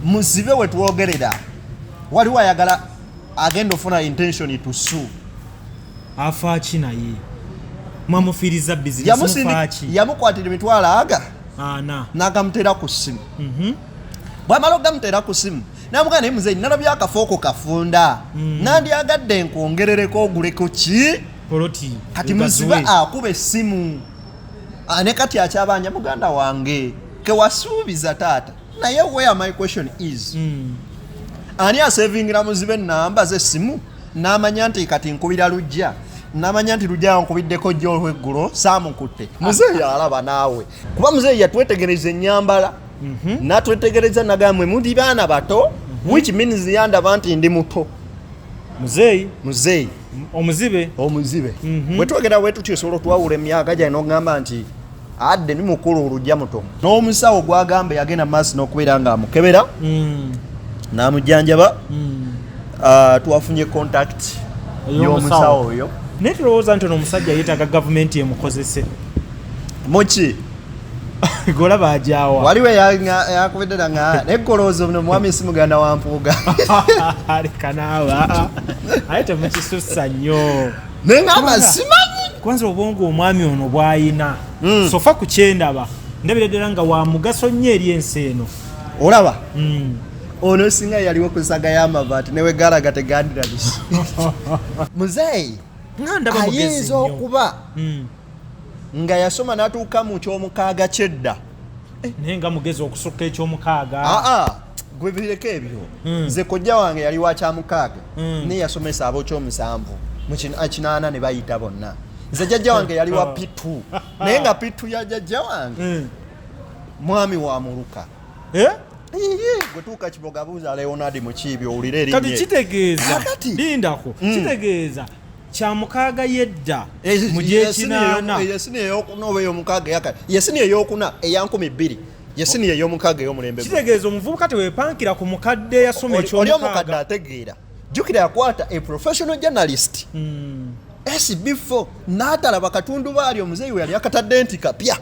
muzibe wetwogerera waliwo ayagala agenda ofuna intention to sue afa kinaye mwamufiriza business mufachi yamukwatira emitwalo aga ana nagamutera ku ssimu bwamala ogamutera ku ssimu namugana naye Mzee nalabya akafooko kafunda nandyagadde nkwongerereko oguleko ki poloti kati muzibe akuba essimu ne kati akyabanja muganda wange kewasuubiza taata naye where my question is ani asevingira muzibe namba z'essimu n'amanya nti kati nkubira lujja n'amanya nti lujja nkubiddeko jjo olw'eggulo saamukutte Mzee yalaba naawe kuba Mzee yatwetegereza ennyambala natwetegereza nagamwe mudi baana bato which means yandaba nti ndi muto Mzee omuzibe bwetwogera bwe tutyo solo twawula emyaka gyali n'ogamba nti adde ni mukulu olujja muto n'omusawo gwagamba yagenda maaso n'okubeera nga amukebera n'amujjanjaba twafunye contact y'omusawo oyo naye tulowooza nti ono omusajja yeetaaga gavumenti emukozese muki golaba ajaawa waliwo yakubiddera nga neggoloozo buno mwami si muganda wa mpuuga leka naawe aye temukisussa nnyo naye ngamba simanyi kwanza obwongo omwami ono bw'ayina sofa ku kyendaba ndabira ddala nga wa mugaso nnyo eri ensi eno olaba ono singa yaliwo kusaga y'amabaati newe galaga tegandirabisi Mzee ayinza okuba nga yasoma n'atuuka mu ky'omukaaga kyedda naye nga mugezi okusukka eky'omukaaga gwe bireko ebyo nze kojja wange yali wa kyamukaaga naye yasomesa ab'ekyomusanvu mu kinaana ne bayita bonna nze jjajja wange yali wa pitu naye nga pitu ya jjajja wange mwami wa muluka gwe tuuka Kiboga buuza Leonard Mukiibi owulire erinnya kati kitegeeza lindako kitegeeza kyamukaaga yedda mu gyekinaana yesini eyokuna oba ey'omukaaga yakati yesini eyokuna eya 2000 yesini ey'omukaaga ey'omulembe kitegeeza omuvubuka teweepankira ku mukadde yasoma ekyomukaaga oli omukadde ategeera jjukira yakwata a professional journalist SB4 n'atalaba katundu baali Mzee we yali akatadde nti kapya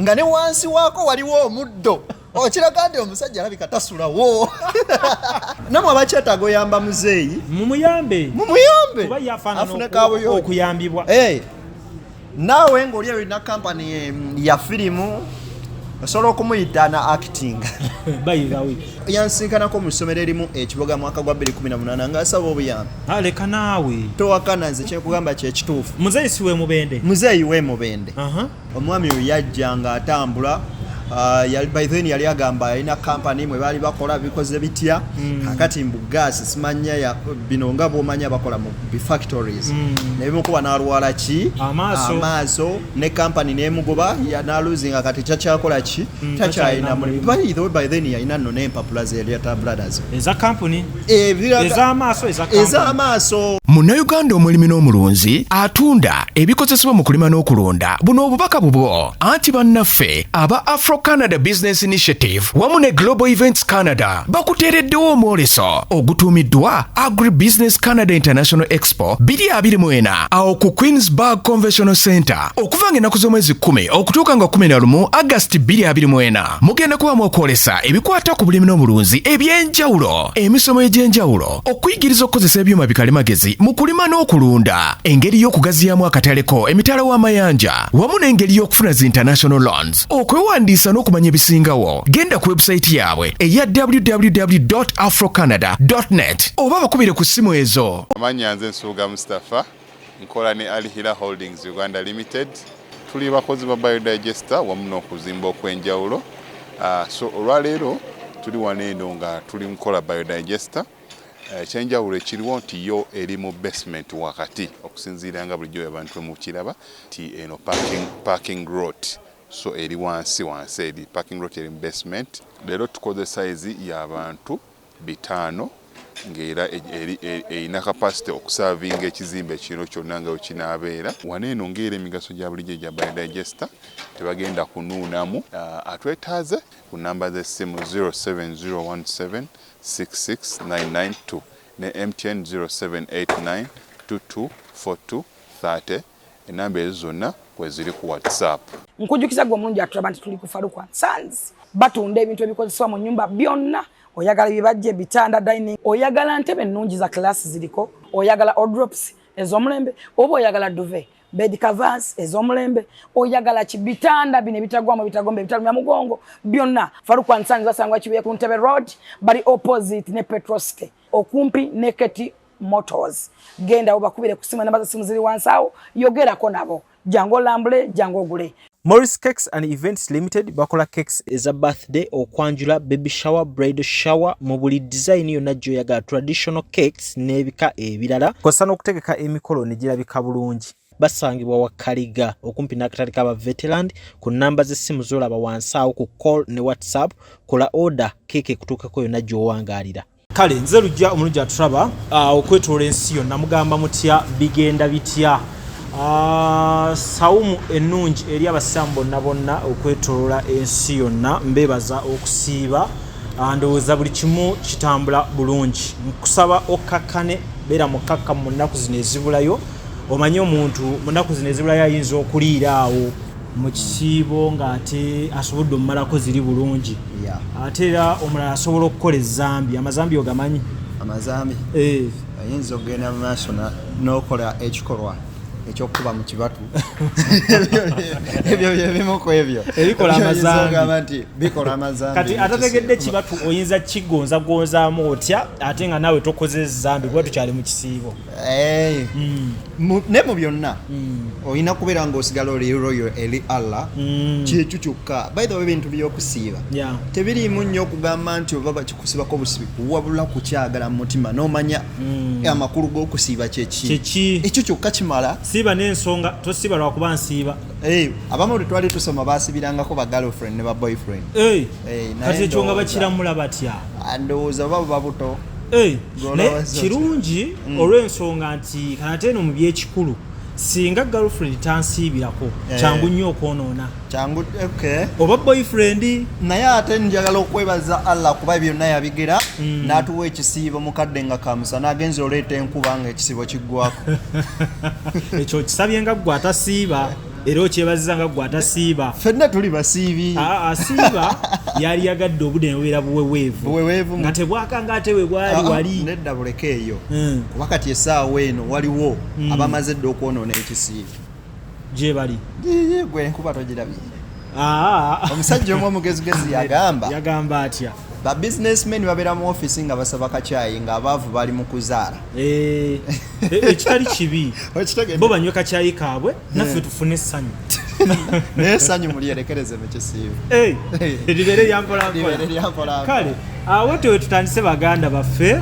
nga ne wansi waako waliwo omuddo okiraga nti omusajja alabika tasulawo namwe abakyetaaga oyamba Mzee mumuyambe kuba yafaanana okuyambibwa naawe ng'oli olina kampani ya firimu osobola okumuyita na acting yansinkanako mu ssomero erimu ekiboga mwaka gwa 2018 ng'asaba obuyambi leka naawe towakana nze kyekugamba kyekituufu Mzee si we mubende omwami oyo yajja ng'atambula by then yali agamba alina kampani mwe baali bakola bikoze bitya kakati mbugasi simanya bino nga bwomanya bakola mu factories nebimukuba n'alwala ki amaaso ne kampani n'emugoba n'aluzinga kati kyakyakola ki kyakyalina by then yalina nno n'empapula zeryata brothers eza kampani ez'amaaso Munnayuganda omulimi n'omulunzi atunda ebikozesebwa mu kulima n'okulonda buno obubaka bubwo anti bannaffe aba Afro-Canada Business Initiative wamu ne Global Events Canada bakuteereddewo omwoleso ogutuumiddwa Agri-Business Canada International Expo 2024 awo ku Queensburg Convention Center okuva ng'ennaku z'omwezi 10 okutuuka nga 11 August 2024 mugenda kubamu okwolesa ebikwata ku bulimi n'omulunzi eby'enjawulo emisomo egy'enjawulo okuyigiriza okukozesa ebyuma bikalimagezi mu kulima n'okulunda engeri y'okugaziyaamu akataleko emitala w'amayanja wamu n'engeri y'okufuna zi international loans okwewandiisa n'okumanya ebisingawo genda ku website yaabwe eya www.afrocanada.net oba bakubire ku ssimu ezo. Amanya nze Nsuuga Mustafa nkola ne Alihira Holdings Uganda Limited tuli bakozi ba biodigester wamu n'okuzimba okw'enjawulo so olwaleero tuli waneeno nga tuli nkola biodigester ekyenjawulo ekiriwo nti yo eri mu basement wakati okusinziira nga bulijjo abantu mu kiraba ti eno parking lot so eri wansi eri parking lot eri mu basement leero tukoze size y'abantu 5 ng'era erina capacity okusavinga ekizimbe kino kyonna nga wekinaabeera waneeno ng'era emigaso gya bulijjo gya biodigester tebagenda kunuunamu atwetaaze ku namba z'essimu 07017669992 ne MTN 0789224230 enamba ezo zonna kweziri ku WhatsApp. Nkujjukiza gwe omulungi atulaba nti tuli ku Farukwa Sons batunda ebintu ebikozesebwa mu nnyumba byonna oyagala bibajje bitanda dining, oyagala ntebe nnungi za class ziriko, oyagala wardrobes ez'omulembe, oba oyagala duvet, bed covers ez'omulembe, oyagala bitanda bine bitagwamu bitagombe bitalumya mugongo byonna. Faruku Nsanzi basangwa Kibuye ku Ntebe Road, bali opposite ne Petrosite okumpi ne Keti Motors. Genda obakubire ku simu, namba za simu ziri wansi awo, yogerako nabo. Jango lambule, jango gule. Morris Cakes and Events Limited bakola cakes eza birthday, okwanjula, baby shower, bridal shower, mu buli design yonna gy'oyagala, traditional cakes n'ebika ebirala. Kosa n'okutegeka emikolo ne girabika bulungi. Basangibwa wa Kaliga okumpi n'akatale k'aba veteran. Ku namba z'essimu z'olaba wansi awo ku call ne WhatsApp, kola order cake kutuukako yonna gy'owangaalira. Kale nze lujja omulungi atulaba okwetoola ensi yonna mugamba mutya, bigenda bitya? Sawumu ennungi eri abasaamu bonna bonna okwetolola ensi yonna, mbeebaza okusiiba, ndowooza buli kimu kitambula bulungi. Nkusaba okkakkane, beera mukkakka mu nnaku zino ezibulayo, omanye omuntu mu nnaku zino ezibulayo ayinza okuliira awo mu kisiibo ng'ate asobodde omumalako ziri bulungi, ate era omulala asobola okukola ezambi. Amazambi ogamanyi? Amazambi ayinza okugenda mu maaso n'okola ekikolwa ekyokuba mu kibatu ebyo ebimu ku ebyo ebikola amazambi, bikola amazambi. Kati atategedde kibatu oyinza kigonzagozaamu otya ate nga naawe tokoze ezambi kuba tukyali mu kisiibo. Ne mu byonna olina kubeera ng'osigala oli royo eri Allah, kyekyo kyokka. By the way, ebintu by'okusiiba tebiriimu nnyo okugamba nti oba bakikusibako busibi, wabula kukyagala mu mutima n'omanya amakulu g'okusiiba kyeki, ekyo kyokka kimala. Siba n'ensonga tosiba lwakuba nsiiba. Abamu bwe twali tusoma baasibirangako ba girlfriend ne ba boyfriend. Kati ekyo nga bakiramula batya? Ndowooza baba babuto. Naye kirungi olw'ensonga nti kanate eno mu byekikulu singa girlfriend tansiibirako kyangu nnyo okwonoona. Kyangu oba boyfriend. Naye ate njagala okwebaza Allah kuba byonna yabigera n'atuwa ekisiibo mukadde nga kamusa n'agenza oleeta enkuba nga ekisiibo kiggwako. Ekyo kisabye nga ggwe atasiiba era okyebaziza nga ggwe atasiiba. Ffenna tuli basiibi. Asiiba yali yagadde obudde ne bubeera buweweevu nga tebwakanga ate we bwali wali. Nedda buleke eyo kuba kati essaawa eno waliwo abamaze dde okwonoona ekisiibo. Gye bali gwe enkuba togirabye. Omusajja omu omugezigezi yagamba atya? Ba businessmen babeera mu office nga basaba kacyayi ng'abaavu bali mu kuzaala. Ekitali kibi bo banywe kacyayi kaabwe naffe tufune essanyu. Naye essanyu mulyerekereze mu kisiibo libeere lyampolampola. Kale awo tewe tutandise baganda baffe.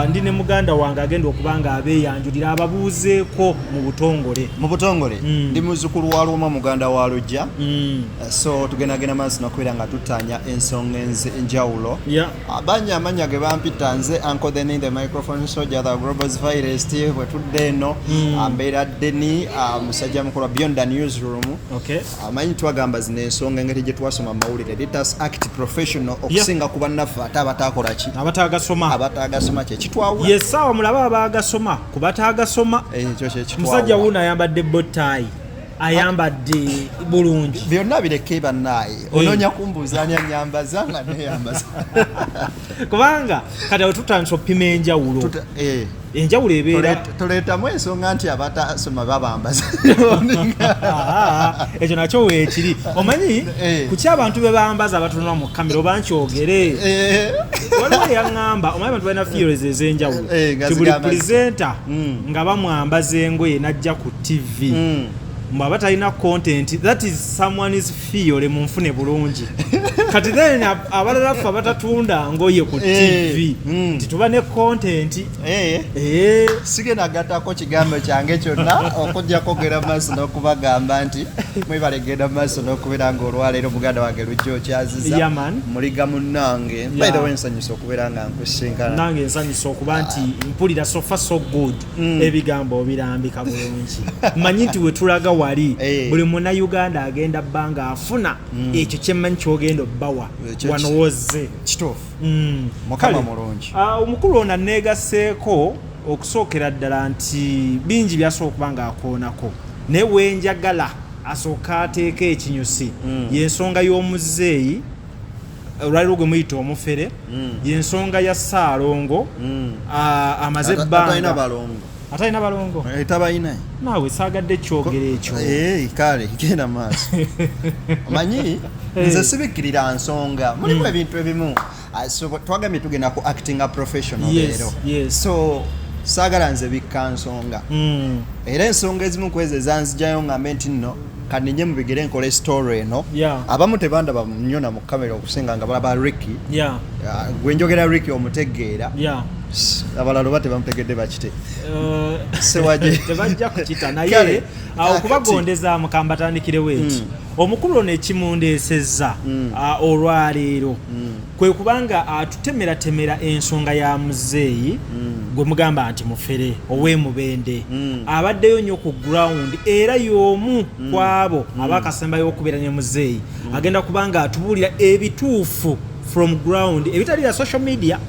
Ndi ne muganda wange agenda okuba nga abeeyanjulira ababuuzeeko mu butongole. Ndi muzzukulu wa Luuma, muganda wa Lujja. So tugendagenda maaso nakubeera nga tutanya ensonga enjawulo. Amanya ge bampita nze Uncle Then in the microphone soldier the global virus Steve bwe tudde eno ambeera Deni musajja mukulu wa Beyond the Newsroom. Amanyi twagamba zino ensonga engeri gye twasoma mu mawulire. Let us act professional okusinga ku bannaffe ate abatakola ki? Abataagasoma kye kitwawula. Yes, awo mulaba abaagasoma ku bataagasoma. Ekyo kye kitwawula. Musajja wuno ayambadde bottayi, ayambadde bulungi. Byonna bireke bannaye. Onoonya kumbuuzaanya nyambaza nga neeyambaza. Kubanga kati awo tutandise oppima enjawulo. Enjawulo ebeera tuleetamu ensonga nti abatasoma babambaza. Ekyo nakyo weekiri. Omanyi kuki abantu be bambaza abatunula mu kamera oba nkyogere. Waliwo yaŋŋamba omanyi abantu balina theories ez'enjawulo. Buli pulezenta nga bamwambaza engoye n'ajja ku TV. Mbaba talina content, that is someone's theory mu nfune bulungi. Kati then abalala ffe abatatunda ngoye ku TV tituba ne content. Sigenda gattako kigambo kyange kyonna okujja kwogera maaso n'okubagamba nti mwebalegenda maaso n'okubeera ng'olwaleero muganda wange Lujja okyaziza muliga munnange. By the way, nsanyusa okubeera nga nkusinkana. Nange nsanyusa okuba nti mpulira so far so good ebigambo birambika bulungi. Manyi nti we tulaga wali buli muna Uganda agenda bbanga afuna ekyo kyemmanyi kyogenda obbawa wano wozze kituufu. Mukama mulungi. Omukulu ono neegaseeko okusookera ddala nti bingi byasobola okuba nga akoonako naye wenjagala asooka ateeka ekinyusi y'ensonga y'omuzeeyi olwaliro gwe muyita omufere y'ensonga ya Ssaalongo amaze ebbanga atalina balongo tabayina naawe saagadde kyogera ekyo kale genda maaso omanyi nze sibikkirira nsonga mulimu ebintu ebimu twagambye tugenda ku acting a professional leero so saagala nze bikka nsonga era ensonga ezimu kwezi ezanzijayo ngambe nti nno kaninye mubigere nkole story eno abamu tebandaba nnyo mu kamera okusinga nga balaba Ricky gwe njogera Ricky omutegeera abalala bate bamutegedde bakite sewaje tebajja kukita naye okubagondeza mukambatandikirewo eki omukulu ono ekimundeesezza olwaleero kwe kubanga atutemera ensonga ya Mzee gwe mugamba nti mufere ow'emubende abaddeyo nnyo ku ground era y'omu kwabo abakasembayo okubeera ne Mzee agenda kubanga atubuulira ebituufu from ground ebitali ya social media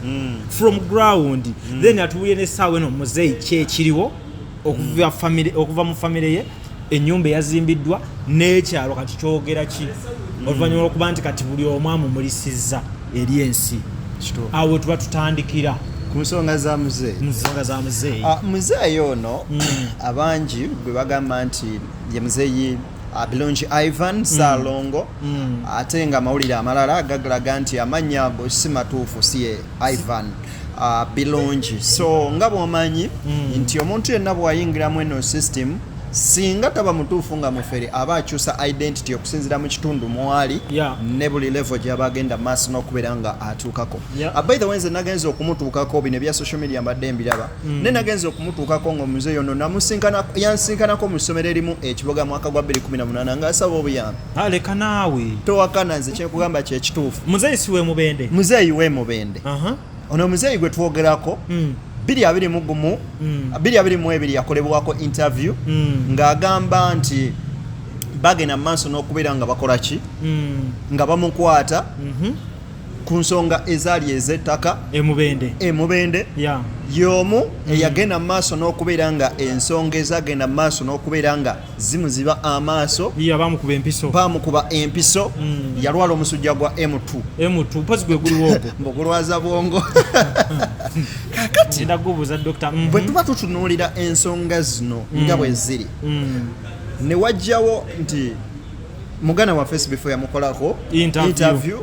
from ground then atubuulire n'essaawa eno Mzee kyekiriwo okuva mu famire ye ennyumba yazimbiddwa n'ekyalo kati kyogera ki oluvannyuma lw'okuba nti kati buli omu amumusizza eri ensi awo tuba tutandikira ku nsonga za Mzee Mzee ono abangi gwe bagamba nti ye Mzee Bilungi Ivan Ssaalongo ate nga amawulire amalala gagalaga nti amannya ago si matuufu si ye Ivan Bilungi so nga bw'omanyi nti omuntu yenna bw'ayingiramu eno system singa taba mutuufu nga mufere aba akyusa identity okusinzira mu kitundu mwali ne buli level gy'aba agenda maaso n'okubeera nga atuukako by the way nze nagenza okumutuukako bino ebya social media mbadde mbiraba ne nagenza okumutuukako ng'Omuzee ono yansinkanako mu ssomero erimu ekiboga mwaka gwa 2018 ng'asaba obuyambi leka naawe towakana nze kyekugamba kyekituufu Mzee si w'emubende Mzee w'emubende ono Mzee gwe twogerako 2022 yakolebwako interview ng'agamba nti bagenda maaso n'okubeera nga bakola ki nga bamukwata ku nsonga ezaali ez'ettaka emubende y'omu eyagenda maaso n'okubeera nga ensonga ezagenda maaso n'okubeera nga zimuziba amaaso bamukuba empiso yalwala omusujja gwa M2 pozi gwe guliwo ogwo mbogulwaza bwongo kakati bwe tuba tutunuulira ensonga zino nga bwe ziri ne wajjawo nti mugana wa Facebook before yamukolako interview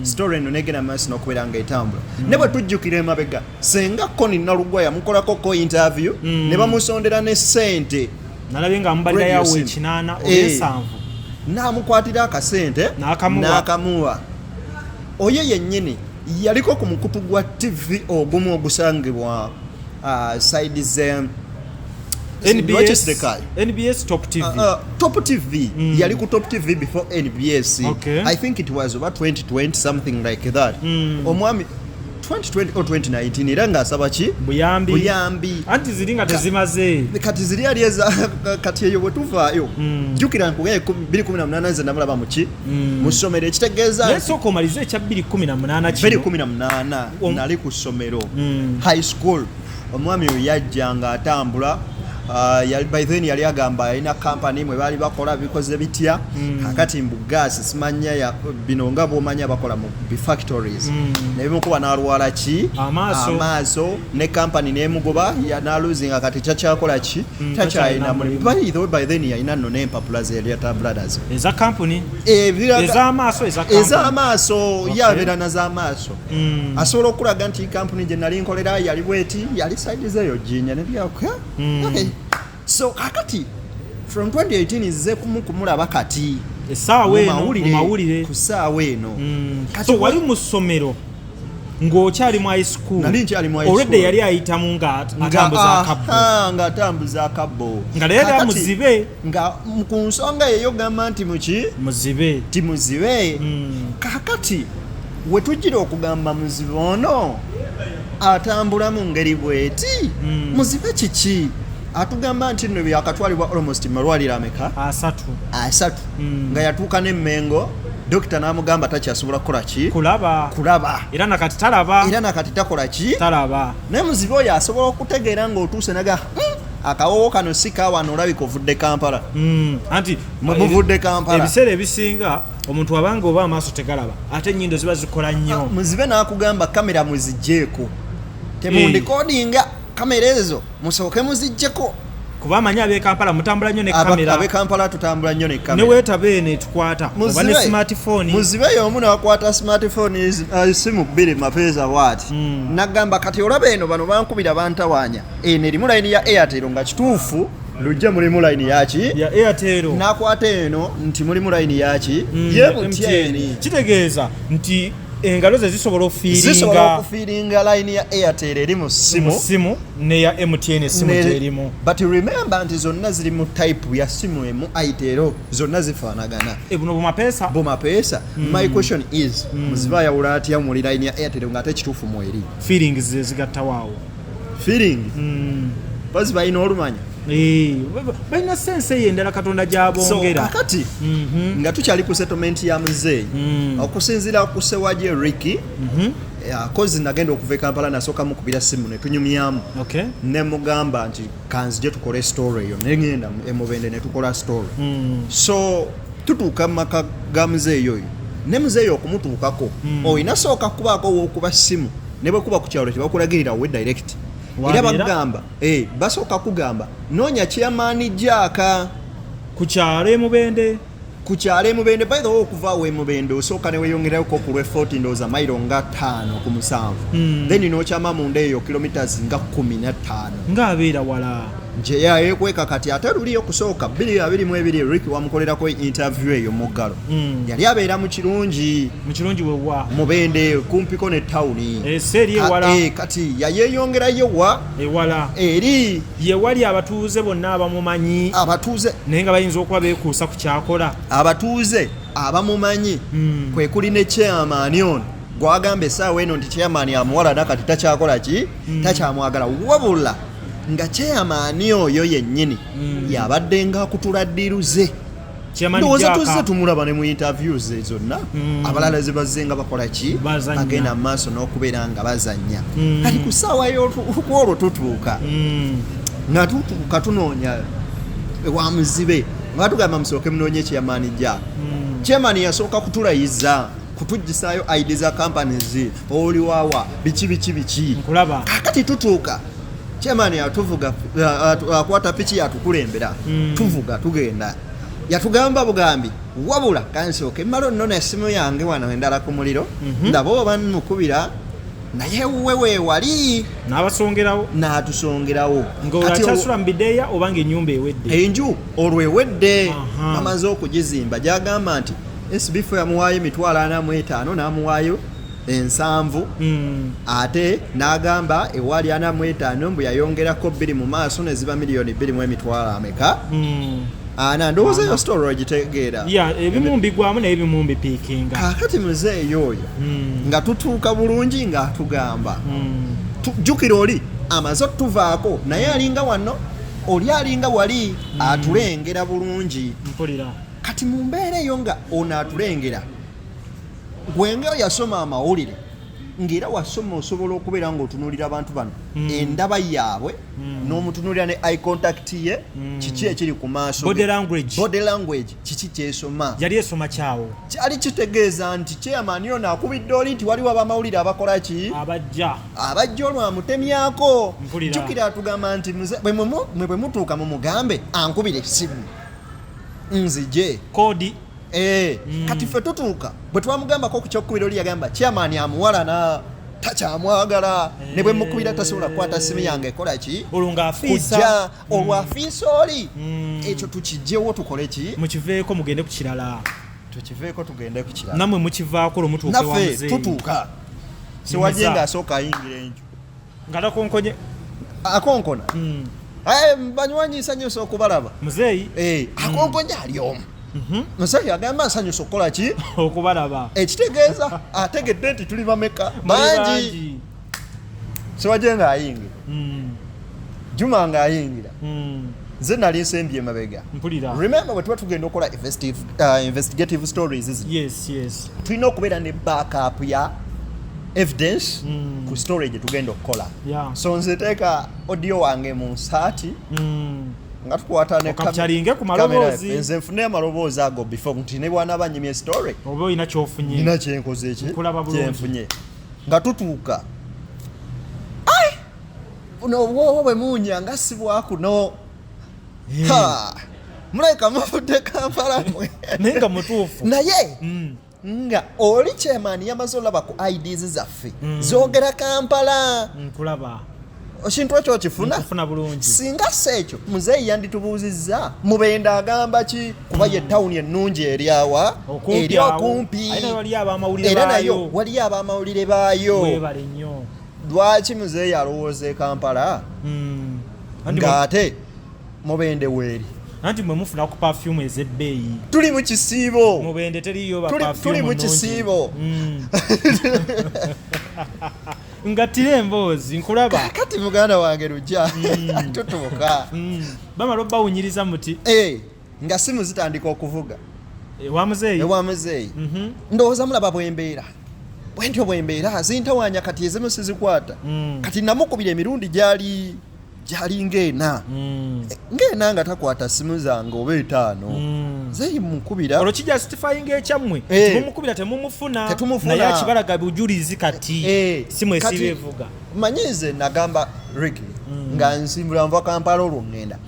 story eno negena maaso n'okubeera nga etambula ne bwe tujjukira emabega senga Koni Nalugwa yamukolako ko interview ne bamusondera ne ssente nalabye nga mubadde yawe 8 oba 7 n'amukwatira akasente n'akamuwa oyo yennyini yaliko ku mukutu gwa TV ogumu ogusangibwa side ze NBS Top TV. Top TV. Yali ku Top TV before NBS. I think it was about 2020 something like that. Omwami 2020 or 2019 era ng'asaba ki buyambi anti ziringa tezimaze kati ziri alieza kati eyo bwe tuvaayo jjukira nkugaye 2018 nze namulaba muki mu ssomero ekitegeeza nesooka omalize ekya 2018 kino 2018 nali ku ssomero high school omwami oyo yajja ng'atambula by then yali agamba alina company mwe baali bakola bikoze bitya kakati mbugasi simanya bino nga bw'omanya bakola mu factories nebimukuba n'alwala ki amaaso ne company n'emugoba n'aluzinga kati kyakyakola ki takyalina mulimu by then yalina nno n'empapula ze Eliata Brothers eza company ez'amaaso yabeera na z'amaaso asobola okulaga nti company gye nali nkolera yali bweti yali side zeeyo jinya ne byakwe so kakati from 2018 izze kumulaba kati essaawa eno mawulire ku ssaawa eno so wali mu ssomero ng'okyali mu high school olwedde yali ayitamu ng'atambuza akabbo nga leero muzibe nga ku nsonga eyo gamba nti muki muzibe kakati we tujjira okugamba muzibe ono atambula mu ngeri bweti muzibe kiki atugamba nti nno byakatwalibwa almost malwaliro ameka 3 nga yatuuka n'emmengo dokita n'amugamba takyasobola kukola ki kulaba era nakati takola ki naye muzibe oyo asobola okutegeera ng'otuuse naga akawowo kano sika wano olabika ovudde Kampala anti muvudde Kampala ebiseera ebisinga omuntu abanga oba amaaso tegalaba ate ennyindo ziba zikola nnyo muzibe n'akugamba kamera muzigjeeko temundikodinga kamera ezo musooke muziggyeko kuba amanyi ab'e Kampala mutambula nnyo ne kamera ab'e Kampala tutambula nnyo ne kamera ne weetaba eno etukwata oba ne smartphone muzibe y'omu n'akwata smartphone esimu 2 mapeeza bw'ati nagamba kati olaba eno bano bankubira bantawaanya eno erimu layini ya Airtel nga kituufu lujje mulimu layini yaki ya Airtel n'akwata eno nti mulimu layini yaki ye MTN kitegeeza nti engalo ze zisobola okufiiringa layini ya Airtel eri mu simu ne ya MTN simu gyerimu but remember nti zonna ziri mu type ya simu emu Airtel zonna zifaanagana buno bumapeesa my question is muziba yawula atya muli layini ya Airtel ng'ate kituufu mweri feelings ze zigattawaawo bazi balina olumanya balina sense eyo endala Katonda gy'abongera kakati nga tukyali ku settlement ya Mzee okusinziira ku Ssewaje Ricky kozi nagenda okuva e Kampala nasooka mukubira simu ne tunyumyamu ne mugamba nti kanzije tukole story eyo negenda emubende ne tukola story so tutuuka mu maka ga Mzee oyo ne Mzee okumutuukako oyina sooka kubaako w'okuba simu ne bwe kuba ku kyalo kyebakulagirira we direct era bagamba basooka kugamba noonya kyamaani jaaka ku kyalo emubende by the way okuvaawo emubende osooka ne weeyongerako ku lw'e40 ndowooza mayiro nga 5 ku 7 then n'okyama munda eyo kilometers nga 15 ng'abeera wala nje yeekweka kati ate luli okusooka 2022 Ricky wamukolerako interview eyo muggalo yali abeera mu kirungi wewa mubende kumpiko ne tawuni eri ewala kati yayeeyongerayo ewala eri yewali abatuuze bonna abamumanyi abatuuze naye nga bayinza okuba beekuusa ku kyakola abatuuze abamumanyi kwe kuli ne chairman ono gwagamba essaawa eno nti chairman amuwala nakati takyakola ki takyamwagala wabula nga chairman oyo yennyini yabadde nga akutuladdiruze ndowooza tuzze tumulaba ne mu interviews zonna abalala ze bazze nga bakola ki bagenda mu maaso n'okubeera nga bazannya kati ku ssaawa y'olwo tutuuka nga tutuuka tunoonya wa Muzibe nga tugamba musooke munoonye chairman jja chairman yasooka kutulayiza kutuggisaayo ID za companies oli wawa biki kakati tutuuka chairman yatuvuga akwata piki yatukulembera tuvuga tugenda yatugamba bugambi wabula kansooke mmalo nno n'essimu yange wano endala ku muliro ndaba oba nnukubira naye wewe wali n'atusongerawo ng'olakyasula mu bideeya oba ng'ennyumba ewedde enju olwo ewedde bamaze okugizimba gyagamba nti SB4 yamuwaayo 45 n'amuwaayo 7 ate n'agamba ewali 45 mbu yayongerako 2 mu maaso ne ziba miliyoni 2.3 ameka ndowooza yo story ogitegeera ebimu mbigwamu naye ebimu mbipiikinga kakati Mzee yoyo nga tutuuka bulungi ng'atugamba jjukira oli amaze otuvaako naye alinga wano oli alinga wali atulengera bulungi mpulira kati mu mbeera eyo nga ono atulengera gwenga yasoma amawulire ng'era wasoma osobola okubeera ng'otunuulira abantu bano endaba yaabwe n'omutunuulira ne eye contact ye kiki ekiri ku maaso body language kiki kyesoma yali esoma kyawo kyali kitegeeza nti chairman ono akubidde oli nti waliwo abamawulire abakola ki abajja olwamutemyako jjukira atugamba nti mwe bwe mutuuka mu mugambe ankubira essimu nzije kodi kati ffe tutuuka bwe twamugambako ku kyokubira oli yagamba chairman amuwalana takyamwagala ne bwe mukubira tasobola kukwata simu yange ekola ki kujja olwafiisa oli ekyo tukijjewo tukole ki mukiveeko mugende ku kirala nammwe mukivaako olwomutuuke wa Mzee naffe tutuuka Ssewaje ng'asooka ayingira enju nga takonkonye akonkona banywanyi nsanyusa okubalaba Mzee akonkonya ali omu Mzee agamba nsanyusa okukola ki okubalaba ekitegeeza ategedde nti tuli bameka bangi Ssewaje ng'ayingira Juma ng'ayingira nze nali nsembye emabega remember bwe tuba tugenda okukola investigative stories yes tulina okubeera ne backup ya evidence ku storage tugenda okukola. So nze teeka audio wange mu nsaati nga tukwata ne kamera ku maloboozi. Nze nfune amaloboozi ago before nti ne bwana banyimye story oba olina kyofunye nina kyenkoze eki kyenfunye nga tutuuka buno obwobo bwe munya nga sibwa kuno muleka mufudde Kampala mwe nenga mutuufu naye nga oli chairman yamaze olaba ku IDs zaffe zogera Kampala nkulaba okintu ekyo kifuna bulungi singa sekyo Mzee yanditubuuzizza mubenda agamba ki kuba ye town ennungi eryawa eri okumpi era nayo wali abamawulire baayo webale nnyo lwaki Mzee yalowooza Kampala ng'ate mubende weeri anti mwe mufuna ku perfume ez'ebbeeyi tuli mu kisiibo mubende teriyo ba perfume tuli mu kisiibo ngatire emboozi nkulaba kati muganda wange lujja tutuuka bamala obbawunyiriza muti nga simu zitandika okuvuga ewa Mzee ndowooza mulaba bwembeera bwentyo bwembeera zintawanya kati ezimu sizikwata kati namukubira emirundi gyali ng'ena nga takwata simu zange oba 5 Mzee mukubira olwo kijja justifying ekyammwe temumukubira temumufuna naye akibalaga bujulizi kati simu esiba evuga manyize nagamba Ricky nga nsimbula nva Kampala olwo ngenda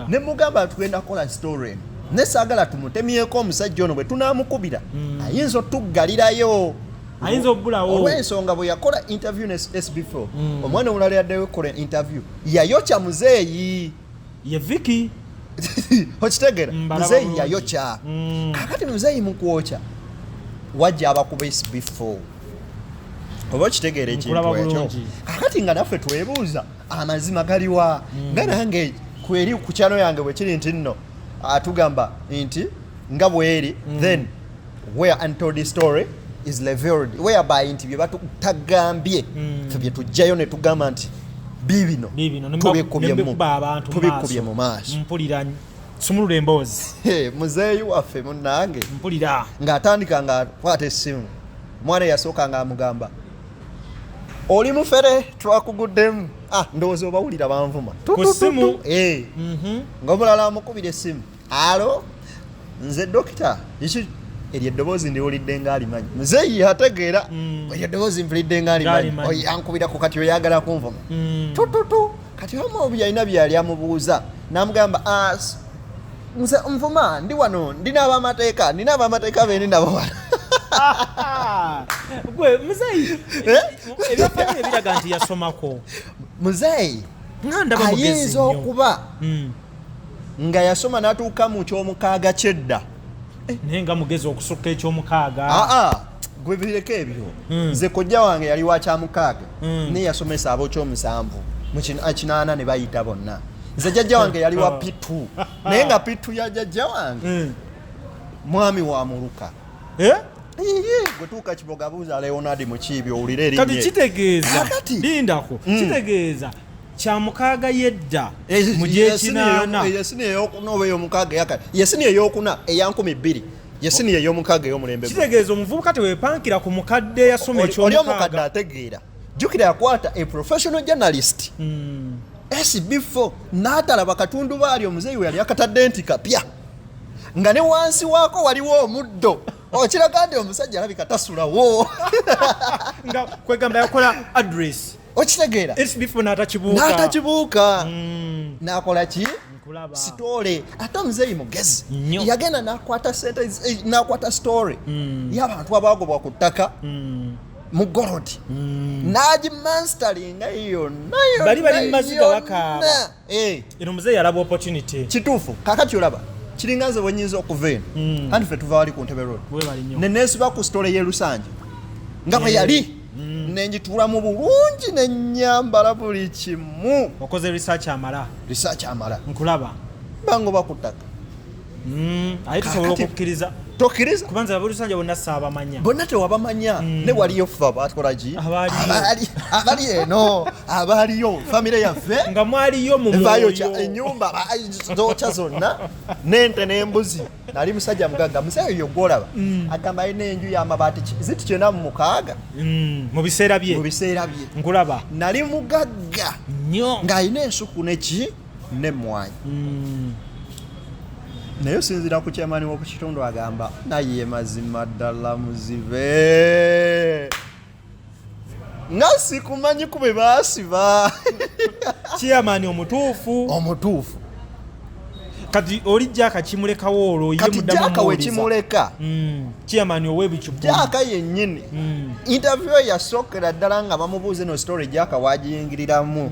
ne mugamba tugenda kukola story ne saagala tumutemyeko omusajja ono bwe tunamukubira ayinza otuggalirayo ayinza obbulawo olw'ensonga bwe yakola interview ne SB4 omwana omulala yaddeyo okukola interview yayokya Mzee ye Vicky okitegeera Mzee yayokya kakati Mzee mukwokya wajja abakuba SB4 oba okitegeera ekintu ekyo kakati nga naffe twebuuza amazima galiwa nga nange kweri ku kyano yange bwe kiri nti nno atugamba nti nga bweri then where untold story is revealed whereby nti bye batutagambye ffe bye tujjayo ne tugamba nti bibino tubikubye mu maaso mpulira sumulula emboozi Mzee waffe munnange mpulira ng'atandika nga akwata essimu mwana yasooka nga amugamba oli mufere twakuguddemu ndowooza obawulira banvuma kusimu ng'omulala amukubira essimu alo nze dokita eryo eddoboozi ndiwulidde ng'alimanyi Mzee yategeera eryo eddoboozi mpulidde ng'alimanyi yankubirako kati oyagala kunvuma tututu kati omu obu yalina byali amubuuza n'amugamba nze nvuma ndi wano nina abamateeka beeni nabo wano gwe Mzee ebyafanyo ebiraga nti yasomako Mzee ayinza okuba nga yasoma n'atuuka mu ky'omukaaga kyedda naye nga mugezi okusukka eky'omukaaga gwe bireka ebyo nze kojja wange yali wa kyamukaaga naye yasomesa ab'ekyomusanvu mu kinaana ne bayita bonna nze jjajja wange yali wa P2 naye nga P2 ya jjajja wange mwami wa Muluka gwe tuuka Kiboga buuza Leonard Mukiibi owulire erinnya kati kitegeeza lindako kitegeeza kyamukaaga yedda mu gyekinaana yesini eyokuna oba ey'omukaaga yakati yesini eyokuna eya2000 yesini ey'omukaaga ey'omulembe kitegeeza omuvubuka teweepankira ku mukadde yasoma ekyomukaaga oli omukadde ategeera jjukira yakwata a professional journalist SB4 n'atalaba katundu baali Mzee we yali akatadde nti kapya nga ne wansi waako waliwo omuddo okiraga nti omusajja alabika tasulawo nga kwegamba yakola address okitegeera SB4 n'atakibuuka n'akola ki sitole ate Mzee mugezi yagenda n'akwata story y'abantu abagobwa ku ttaka mu Gorodi n'agimanstaringa yonna bali mumaziga bakaaba eno Mzee yalaba opportunity kituufu kakati olaba kiringa nze bwenyinza okuva eno anti ffe tuva wali ku Ntebe Road neneesiba ku story ye Lusanja nga bwe yali nenjituulamu bulungi nenyambala buli kimu okoze research amala nkulaba bango bakuttaka aye tusobola okukkiriza tokkiriza kubanza abulusanja bonna saabamanya bonna tewabamanya ne waliyo ffe batkolaki abali eno abaliyo famire yaffe nga mwaliyo mu mwoyo ennyumba zokya zonna n'ente n'embuzi nali musajja mugagga musajja oyo gwolaba agamba alina enju y'amabaati ziti kyenda mu mukaaga mu biseera bye nkulaba nali mugagga nnyo ng'alina ensuku neki n'emmwanyi naye osinziira ku kyamaani w'okukitundu agamba naye mazima ddala muzibe nga sikumanyi ku bwe baasiba kyamaani omutuufu kati oli jaka kimulekawo olwo ye muddamu jaka we kimuleka kyamaani ow'ebicupa jaka yennyini interview yasookera ddala nga bamubuuza eno story jaka wagiyingiriramu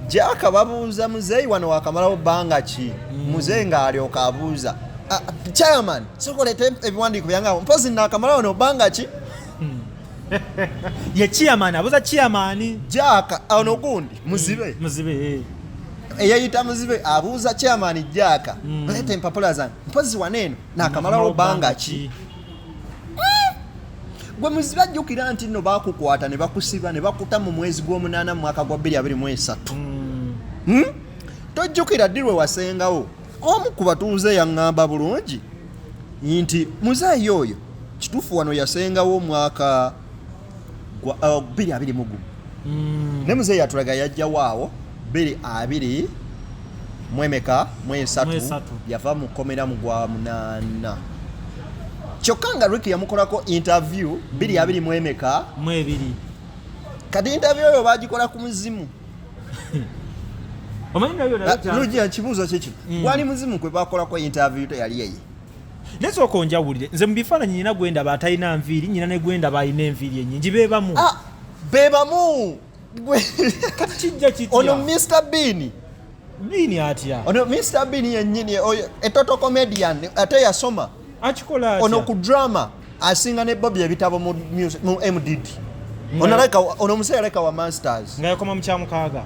jaka babuuza muzeeyi wano wakamalawo bbanga ki muzeeyi ng'alyoka abuuza chairman sokolete ebiwandiiko byange mpozi naakamalawo no bbanga ki ye chairman abuuza chairman jaka ono gundi muzibe eyayita muzibe abuuza chairman jaka leeta empapula zange mpozi waneeno naakamalawo bbanga ki gwe muzibe ajjukira nti nno baakukwata ne bakusiba ne bakuta mu mwezi gw'omunaana mu mwaka gwa 2023 tojjukira ddi lwe wasengawo omu ku batuuze yaŋŋamba bulungi nti muzeeyi oyo kituufu wano yasengawo omwaka gwa 2021 ne muzeeyi atulaga yajjawo awo 2023 yava mu kkomera mu gwa 8 kyokka nga Ricky yamukolako interview 2022 kati interview oyo bagikola ku muzimu lugia kibuuzo kiki wali muzimu kwe bakolako interview teyali yeye nesooka onjawulire nze mu bifaananyi nyina gwendaba atalina nviiri nyina ne gwendaba alina enviiri ennyingi beebamu kati kijja kitya ono Mr. Bean atya ono Mr. Bean yennyini etoto comedian ate yasoma akikola atya ono ku drama asinga ne Bobby ebitabo mu MDD ono museera like wa masters nga yakoma mu kyamukaaga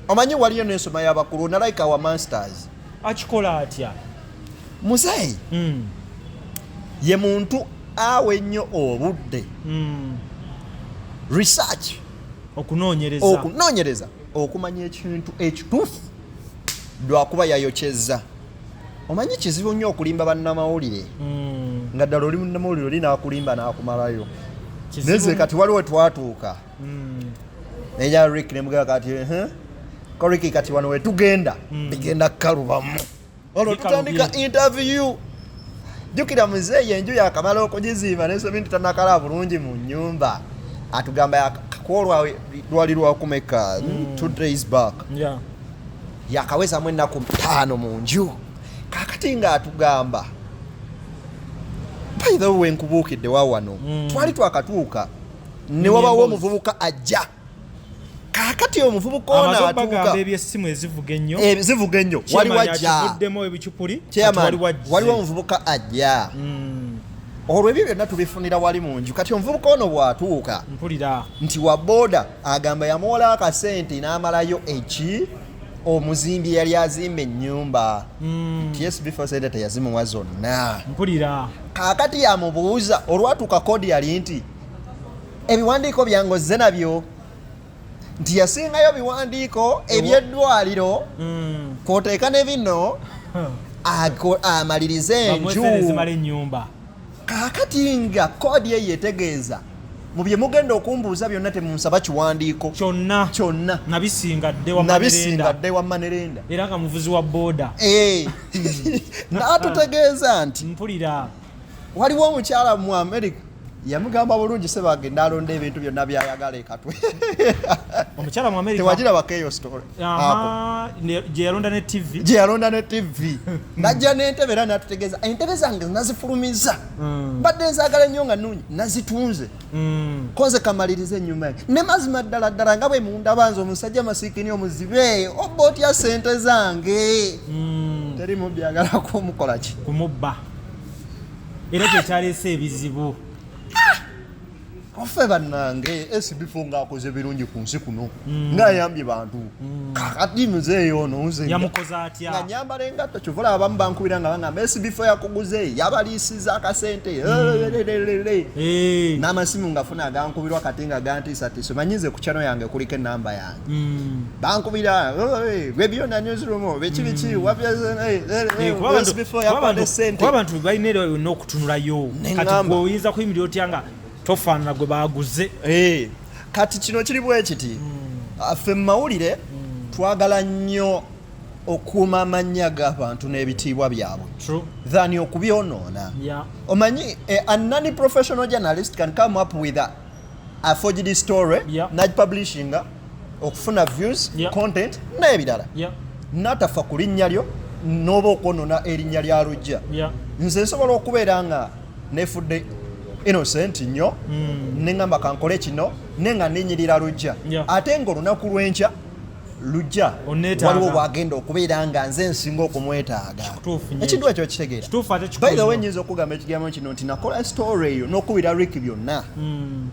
omanyi waliyo n'ensoma y'abakulu ono like wa masters akikola atya muzeeyi ye muntu awe ennyo obudde research okunoonyereza okumanya ekintu ekituufu lwakuba yayokyezza omanyi kizibu nnyo okulimba bannamawulire nga ddala oli munnamawulire oli n'akulimba n'akumalayo neze kati waliwo twatuuka neja Rick nemugamba kati ko Rick kati wano wetugenda bigenda kukalubamu olwo tutandika interview jjukira muzeeyi enju yakamala okugizimba n'ensobi nti tannakala bulungi mu nnyumba atugamba yakakolwa lwali lwakumeka 2 days back yakawezamu ennaku 5 mu nju kakati ng'atugamba by the way nkubuukidde wawano twali twakatuuka ne wabawo omuvubuka ajja kakati omuvubuka ono atuuka ebyessimu ezivuga ennyo waliwo ajja waliwo omuvubuka ajja olwo ebyo byonna tubifunira wali mu nju kati omuvubuka ono bw'atuuka nti wa booda agamba yamuwola akasente n'amalayo omuzimbi yali azimba ennyumba TSB Facility teyazimuwa zonna kakati yamubuuza olwatuuka kodi yali nti ebiwandiiko byangoze nabyo nti yasingayo biwandiiko ebyeddwaliro kwoteeka ne bino amalirize enju kakati nga kodi ye yetegeeza mu bye mugenda okumbuuza byonna temunsaba kiwandiiko kyonna nabisingadde wa manerenda era nga muvuzi wa booda n'atutegeeza nti waliwo omukyala mu America yamugamba bulungi se bagenda alonda ebintu byonna byayagala ekatwe omukyala mu America tewagirabako eyo story gye yalonda ne TV najja n'entebe era n'atutegeeza entebe zange nazifulumiza mbadde nzaagala ennyo nga nnungi nazitunze koze kamaliriza ennyumba yange ne mazima ddala nga bwe mundabanza omusajja masiikini omuzibe oba otya ssente zange teri mubyagalako omukola ki kumubba era kyekyaleese ebizibu ofe bannange SB4 ng'akoze birungi ku nsi kuno ng'ayambye bantu kakati Mzee ono nze yamukoza atya nga nyambala engatto kyovula abamu bankubira nga bangamba SB4 yakuguze yabaliisiza akasente n'amasimu ngafuna agankubirwa kati nga gantiisatiiso manyize ku channel yange kuliko enamba yange bankubira gwe byonna newsroom beki SB4 yakwata sente kuba abantu balina n'okutunulayo kati gwe oyinza kuyimirira otya nga tofaanana gwe baaguze kati kino kiri bwe kiti ffe mu mawulire twagala nnyo okuuma amannya g'abantu n'ebitiibwa byabwe than okubyonoona omanyi a non-professional journalist can come up with a forged story nagipublishinga okufuna views content n'ebirala n'atafa ku linnya lyo n'oba okwonoona erinnya lya lujja nze nsobola okubeera nga nefudde innocent nnyo neŋŋamba kankole kino nenga nenyirira lujja ate ng'olunaku lw'enkya lujja waliwo bwagenda okubeera nga nze nsinga okumwetaaga ekintu ekyo kitegeera by the way nyinza okugamba ekigambo kino nti nakola story eyo n'okubira Rick byonna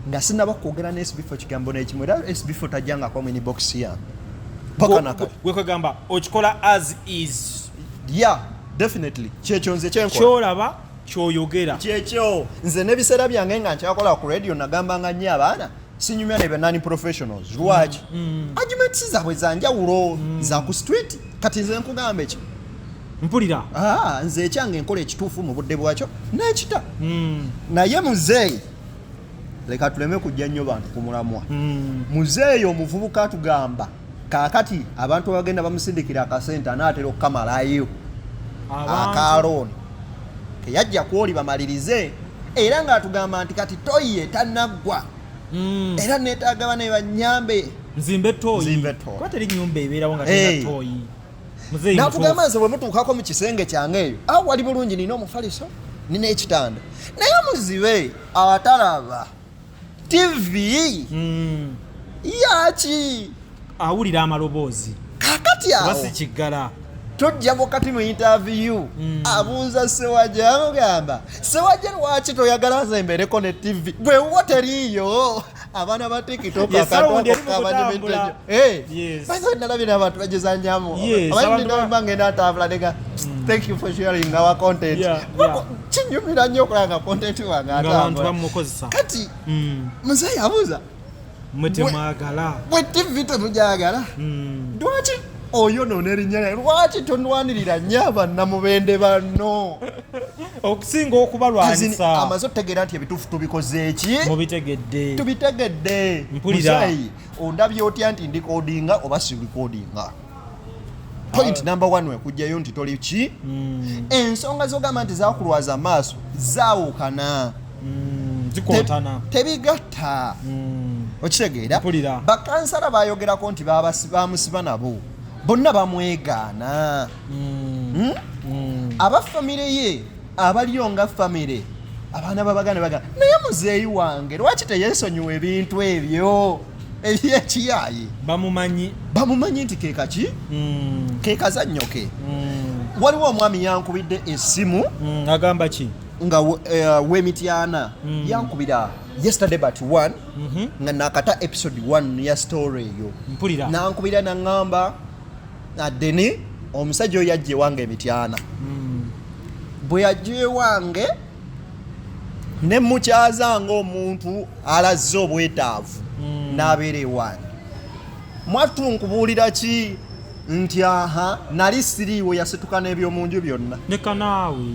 nga sinaba kwogera ne SB4 kigambo n'ekimu era SB4 tajjangako mwini box yange paka nakati gwe kwegamba okikola as is definitely kyekyo nze kyenkola kyolaba kyoyogera kyekyo nze n'ebiseera byange nga nkyakola ku radio nagambanga nnyo abaana sinyumya ne benani professionals lwaki arguments zaabwe zanjawulo za ku street kati nze nkugamba ekyo mpulira nze ekyange nkola ekituufu mu budde bwakyo n'ekita naye Mzee leka tuleme kujja nnyo bantu ku mulamwa Mzee omuvubuka atugamba kaakati abantu bagenda bamusindikira akasente anaatera okukamalayo akalooni keyajja kwoli bamalirize era ng'atugamba nti kati toyiye tannaggwa era neetaaga bane banyambe nzimbe toyi kwateri nyumba ebeerawo nga tena toyi Mzee n'atugamba nze bwe mutuukako mu kisenge kyange eyo awo wali bulungi nina omufaliso nina ekitanda naye muzibe atalaba TV yaki awulira amaloboozi kakati awo basi kiggala tojjako kati mu interview abuuza Ssewajja amugamba Ssewajja lwaki toyagala nze mbeereko ne TV bwe wo teriiyo abaana ba TikTok nalabye n'abantu bageza nyamu ngenda atambula nega thank you for sharing our content kinyumira nnyo okulanga content wange atambula kati Mzee abuuza mwetemwagala bwe TV temujagala lwaki oyo nonerinnya lwaki tonwanirira nnyo bannamubende banno okusinga okubalwanyisa amaze otegeera nti ebituufu tubikoze eki tubitegedde mpulira ondabye otya nti ndikodinga oba sirikodinga point number 1 wekujjayo nti toli ki ensonga zogamba nti zakulwaza amaaso zaawukana zikontana tebigatta okitegeera bakansala bayogerako nti bamusiba nabo bonna bamwegaana abafamire ye abaliyo nga famire abaana babagane bagana naye Muzeeyi wange lwaki teyeesonyiwa ebintu ebyo ebyekiyaaye bamumanyi nti kekaki kekazannyo ke waliwo omwami yankubidde essimu agamba ki nga w'emityana yankubira yesterday but 1 nga nakata episode 1 ya story eyo nankubira naŋŋamba Deni omusajja oyo yajja ewange emityana bwe yajja ewange ne mukyaza ng'omuntu alazze obwetaavu n'abeera ewange mwattu nkubuulira ki nti nali siriiwo yasituka n'ebyomunju byonna neka naawe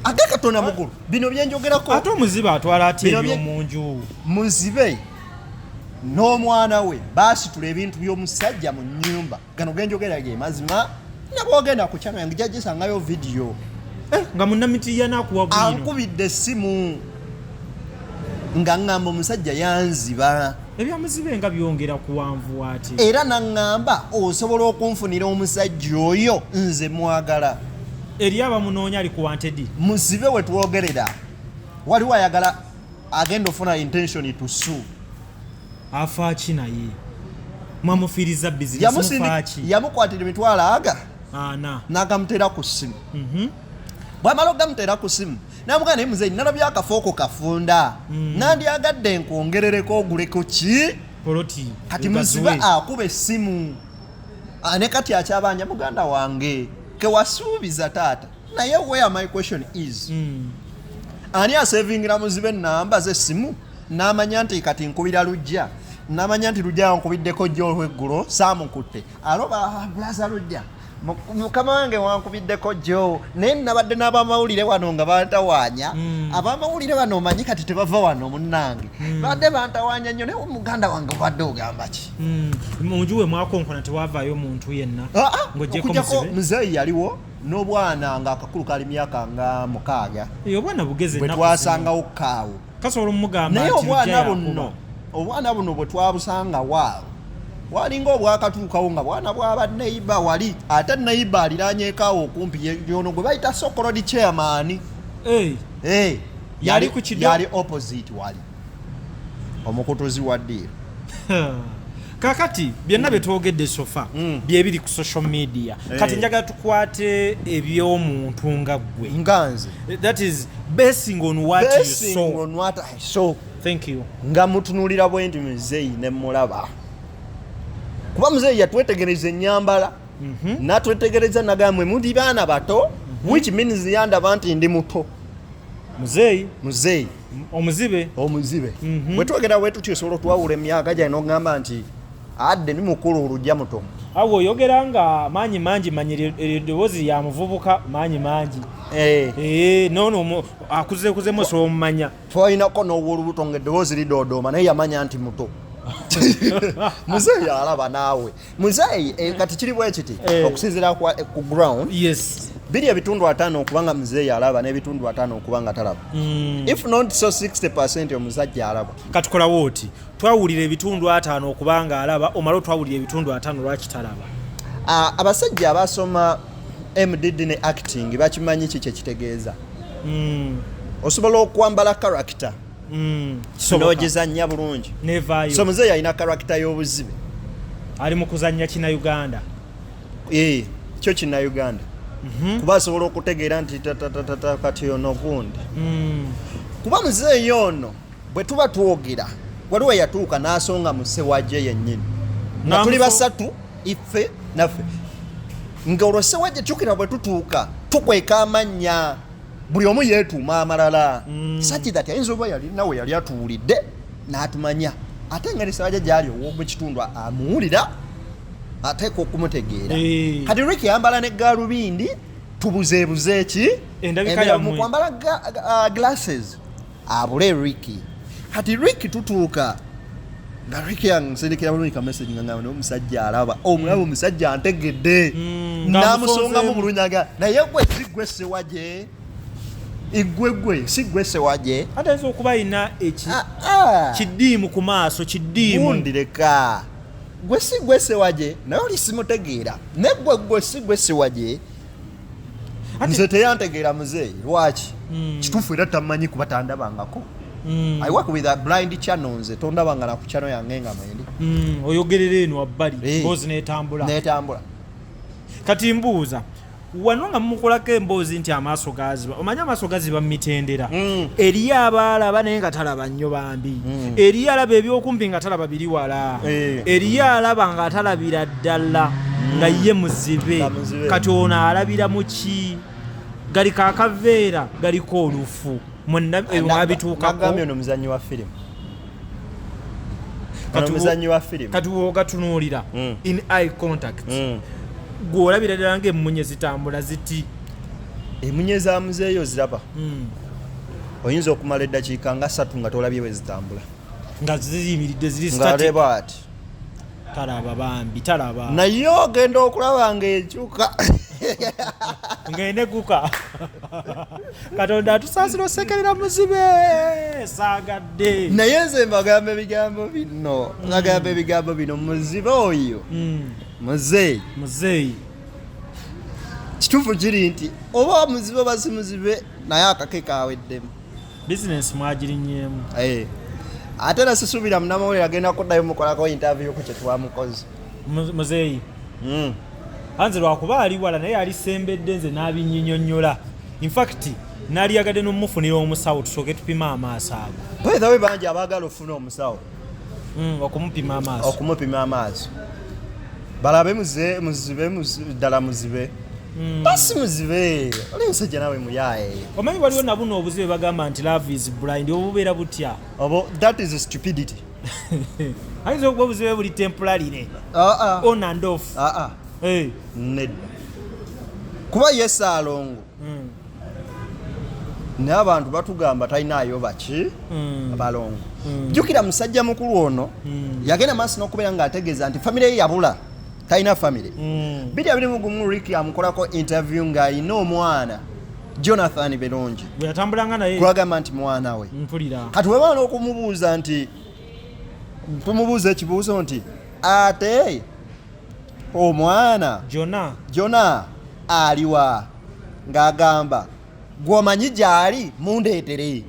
ate Katonda mukulu bino byenjogerako ate omuzibe atwala ati ebyomunju Muzibe n'omwana we baasitula ebintu by'omusajja mu nnyumba gano genjogera ge mazima nabwogenda ku channel yange jagisangayo video nga munnamitiya nakuwa bwino ankubidde essimu nga ŋŋamba omusajja yanziba ebyamuzibe nga byongera kuwanvu ati era naŋŋamba osobola okunfunira omusajja oyo nze mwagala eri abamunoonya ali ku wanted Muzibe we twogerera waliwo ayagala agenda ofuna intention to sue afaaki naye mwamufiiriza bizinesi mufaaki yamukwatira emitwalo aga ana n'agamutera ku ssimu bw'amala okugamutera ku ssimu namugamba naye Mzee nalabye akafooko kafunda nandyagadde nkwongerereko oguleko ki kati muzibe akuba essimu ne kati akyabanja muganda wange kewasuubiza taata naye where my question is ani asevingira muzibe namba z'essimu n'amanya nti kati nkubira lujja n'amanya nti lujja nkubiddeko jjo olw'eggulo saamukutte aloba blaza lujja mukama wange wankubiddeko jjo naye nabadde n'abamawulire wano nga bantawaanya abamawulire bano omanyi kati tebava wano munnange badde bantawaanya nnyo naye muganda wange obadde ogamba ki munjuwe mwakonkona tewavaayo muntu yenna okujjako Mzee yaliwo n'obwana ng'akakulu kali myaka nga 6 obwana bugeze bwe twasangawo kaawo kasobola omugamba naye obwana buno bwe twabusanga waawo walinga obwakatuukawo nga bwana bwaba neiba wali ate neiba aliranyekaawo okumpi yono gwe bayita sokolodi chairman yali ku kido yali opposite wali omukutuzi wa ddiiro kakati byonna byetwogedde sofa byebiri ku social media kati njagala tukwate eby'omuntu nga ggwe nganze that is basing on what I saw thank you nga mutunulira bwendi Mzee ne mulaba kuba Mzee yatwetegereza ennyambala natwetegereza nagamwe mudi baana bato which means yandaba nti ndi muto Mzee omuzibe bwe twogera bwe tutyo solo twawula emyaka gya n'ogamba nti adde ni mukulu olujja muto awo oyogera nga manyi mangi manyire eddoboozi ya muvubuka manyi mangi nono akuzekuzemu soomumanya twalinako n'obwolubuto nga eddoboozi lidoodooma naye yamanya nti muto Mzee alaba naawe Mzee kati kiri bwe kiti okusinziira ku ground biri ebitundu 5 okubanga Mzee alaba n'ebitundu 5 okubanga talaba if not so 60% omusajja alaba kati kola woti twawulira ebitundu 5 okubanga alaba omalo twawulira ebitundu 5 lwaki talaba abasajja abasoma MDD ne acting bakimanyi kiki kitegeeza osobola okwambala character n'ogizannya bulungi so Mzee yalina character y'obuzibe ali mu kuzannya kina Uganda kyo kina Uganda kuba asobola okutegeera nti kati ono gundi kuba Mzee yono bwe tuba twogera waliwo yatuuka n'asonga mu ssewajje yennyini nga tuli basatu ife naffe nga olwo ssewajje kyukira bwe tutuuka tukweka amannya buli omu yeetuuma amalala such that ayinza oba yali nawe yali atuwulidde n'atumanya ate nga ssewajje gyali ow'omu kitundu amuwulira ateeka okumutegeera kati Ricky yambala ne galubindi tubuzeebuze ki endabika yammwe mukwambala glasses abule Ricky kati Ricky tutuuka nga Ricky yansindikira bulungi ka message nga ngamba n'omusajja alaba omulaba omusajja antegedde n'amusongamu bulunyaga naye gwe sigwe ssewajje igwegwe sigwe ssewajje ate ayinza okuba ayina kiddiimu ku maaso kiddiimu undireka gwe si gwe ssewajje naye oli simutegeera ne gwe si gwe ssewajje nze teyantegeera Mzee lwaki kituufu era tamanyi kuba tandabangako I work with a blind channel nze tondabanga na ku channel yange nga mwendi oyogerera eno wabbali mboozi n'etambula kati mbuuza wano nga mumukolako emboozi nti amaaso gaziba omanyi amaaso gaziba mu mitendera eriyo abaalaba naye nga talaba nnyo bambi eriyo alaba ebyokumpi nga talaba biri wala eriyo alaba nga talabira ddala nga ye muzibe kati ono alabira mu ki galiko akaveera galiko olufu mwabituukako ono muzannyi wa firimu kati wogatunuulira in eye contact gwolabira ddala ng'emmunye zitambula ziti emunye za Mzee yo ziraba oyinza okumala eddakiika nga 3 nga tolabye bwe zitambula nga ziyimiridde ziri ngaleba ati talaba bambi talaba naye ogenda okulaba ng'ekyuka ng'eneguka Katonda atusaasira osekerera Muzibe saagadde naye nze mbagamba ebigambo bino Muzibe oyo Mzee kituufu kiri nti oba Muzibe oba si Muzibe naye akake kaweddemu bizinesi mwagirinnyeemu ate nasisuubira Munamawulire agenda kuddayo mukolako interview ku kye twamukoze Mzee anze lwakuba ali wala naye alisembedde nze n'abinnyonyola in fact nali yagadde n'omufunira omusawo tusooke tupima amaaso ago. By the way bangi abaagala ofuna omusawo okumupima amaaso balabe muzibe ddala muzibe basi muzibe oli musajja nawe muyaye. Omanyi waliwo nabuno obuzibe bagamba nti love is blind obubeera butya? That is stupidity. Ayinza okuba obuzibe buli temporary on and off. Nedda kuba Yesu alongo naye abantu batugamba talinayo baki abalongo. Jjukira musajja mukulu ono yagenda maaso n'okubeera ng'ategeeza nti famire ye yabula talina famire. 2021 Ricky amukolako interview ng'alina omwana Jonathan Belongi bwe yatambulanga naye kulagamba nti mwana we. Kati webana okumubuuza nti tumubuuza ekibuuzo nti ate omwana Jona aliwa ng'agamba gw'omanyi gy'ali mundeetere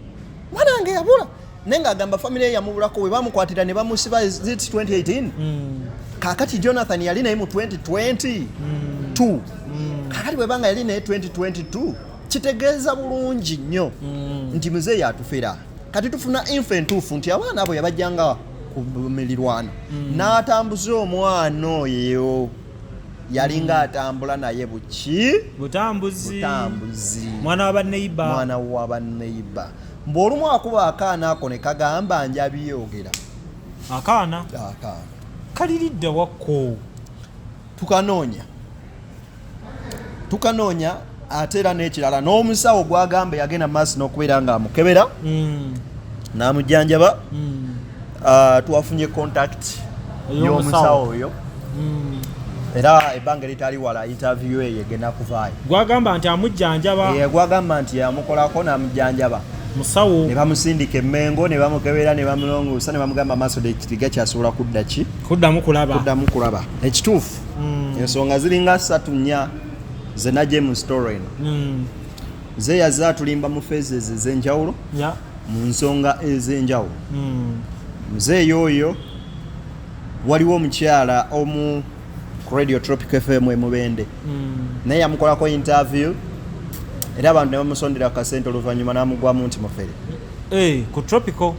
mwana wange yabula naye ng'agamba famire ye yamubulako we bamukwatira ne bamusiba 2018 kakati Jonathan yali naye mu 2022 kakati bwebanga yali naye 2022 kitegeeza bulungi nnyo nti Mzee yatufera kati tufuna info entuufu nti abaana abo yabajjanga ku milirwana n'atambuza omwana oyo yalinga atambula naye butambuzi mwana wa baneiba mb'olumu akuba akaana ako ne kagamba njabiyogera akaana kaliridde wakko tukanoonya ate era n'ekirala n'omusawo gwagamba yagenda maaso n'okubeera ng'amukebera n'amujjanjaba twafunye contact y'omusawo oyo era ebbanga litali wala interview ye egenda kuvaayo. Gwagamba nti amujjanjaba gwagamba nti yamukolako n'amujjanjaba musawo ne bamusindika emmengo ne bamukebera ne bamulongoosa ne bamugamba maaso ekitiga kyasobola kuddamu kulaba ekituufu ensonga ziringa 3-4 ze najje mu story eno ze yazze atulimba mu phases ez'enjawulo mu nsonga ez'enjawulo. Mzee yoyo waliwo omukyala omu ku Radio Tropic FM Mubende naye yamukolako interview era abantu ne bamusondera akasente oluvannyuma n'amugwamu nti mufere ku tropical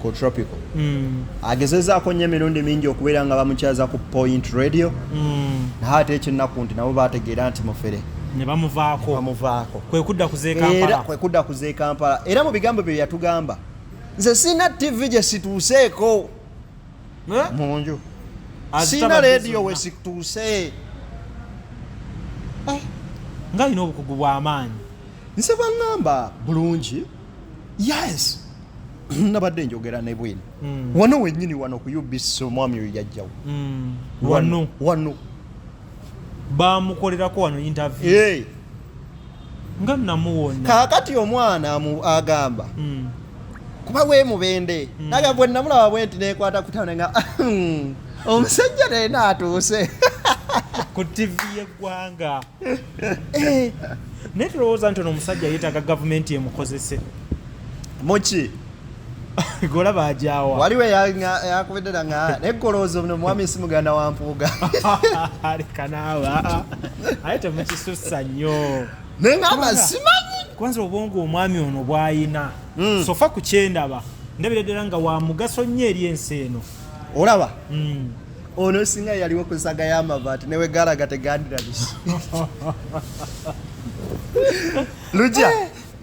agezezaako nnyo emirundi mingi okubeera nga bamukyaza ku Point Radio naye ate ekinnaku nti nabo bategeera nti mufere ne bamuvaako kwe kudda kuze Kampala era mu bigambo bye yatugamba nze sina TV gye situuseeko munju sina radio we situuse nga alina obukugu bw'amaanyi nse baŋŋamba bulungi yes nabadde njogera ne bwino wano wennyini wano ku UBC omwami oyo yajjawo wano bamukolerako wano interview nga namuwona kaakati omwana agamba kuba we Mubende naga bwe namulaba bwe nti nekwata kutana nga omusajja naye n'atuuse ku TV y'eggwanga naye tulowooza nti ono omusajja yeetaaga gavumenti emukozese muki golaba ajaawa waliwe yakubedera nga neggolooza ono mwami si muganda wa mpuuga aleka naawe aye temukisussa nnyo naye ngamba simanyi kwanza obwongo omwami ono bw'ayina sofa ku kyendaba ndabira ddala nga wa mugaso nnyo eri ensi eno olaba ono singa yaliwo ku nsaga y'amabaati newe galaga tegandira bisi lujja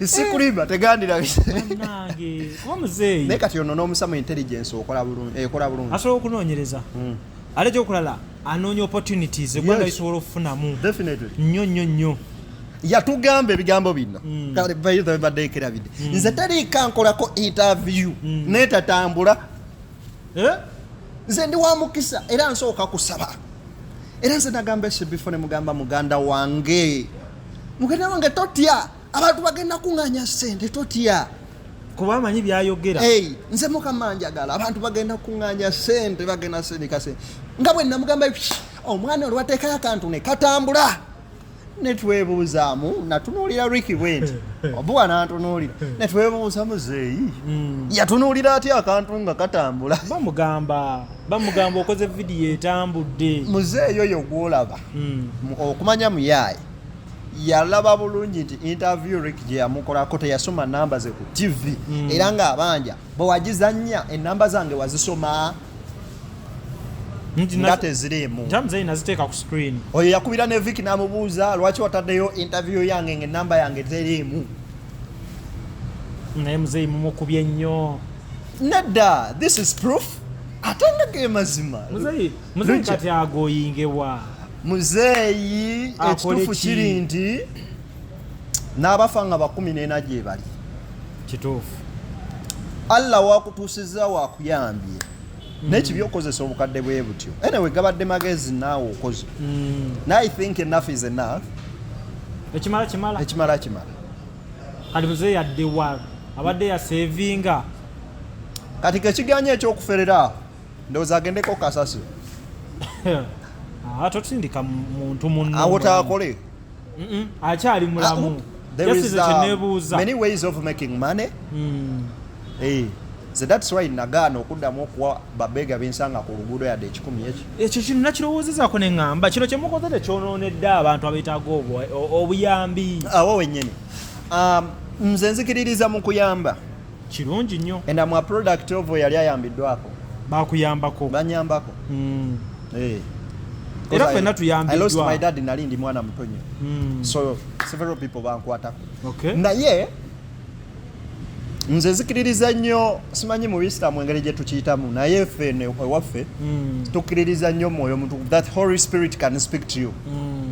isikulima tegandira bisi nange kuba Mzee naye kati ono n'omusamu intelligence ekola bulungi asobola okunoonyereza ate ekyokulala anoonya opportunities eggwanga lisobola okufunamu nnyo yatugamba ebigambo bino baddeekerabidde nze taliika nkolako interview netatambula nze ndi wa mukisa era nsooka kusaba era nze nagamba esibifo ne mugamba muganda wange totya abantu bagenda kuŋŋaanya ssente totya kuba amanyi byayogera nze mukama njagala abantu bagenda kuŋŋaanya ssente bagenda sindika ssente nga bwe namugamba omwana olwateekayo akantu ne katambula netwebuuzaamu natunuulira Ricky bwenti obuwa n'antunuulira netwebuuza Mzee yatunuulira atya akantu nga katambula bamugamba okoze vidiyo etambudde Mzee yoyo gwolaba okumanya muyaayi yalaba bulungi nti interview Rick gye yamukolako teyasoma namba ze ku TV era ng'abanja bwe wagizannya ennamba zange wazisoma nga teziriimu Mzee naziteeka ku screen. oyo yakubira ne Vic n'amubuuza lwaki wataddeyo interview yange ng'ennamba yange teriimu naye Mzee mumukubye nnyo. nedda this is proof ate nga ge mazima Mzee kati agoyingewa Muzeeyi ekituufu kiri nti n'abafa nga 14 gye bali kituufu. Allah wakutuusizza wakuyambye n'ekibi okozesa obukadde bwe butyo anyway gabadde magezi naawe okoze I think enough is enough ekimala kati Mzee yaddewa abadde yasevinga kati kekiganya ekyokuferera ndowooza agendeko kasasiro totindika muntu munno awo taakole akyali mulamu. there is kyeneebuuza many ways of making money so that's why nagaana okuddamu okuwa babega bensanga ku luguudo yadde 10 ekyo kintu nakirowoozezaako ne ŋŋamba kino kyemukoze tekyonoonedde abantu abeetaaga obuyambi awo wennyini nze nzikiririza mu kuyamba kirungi nnyo enda mu product ovo yali ayambiddwako bakuyambako banyambako era ffenna tuyambiddwa. I lost my dad nali ndi mwana mutonyo so several people bankwatako naye nze nzikiririza nnyo simanyi mu Islam engeri gye tukiyitamu naye ffe ewaffe tukkiririza nnyo mwoyo muntu that Holy Spirit can speak to you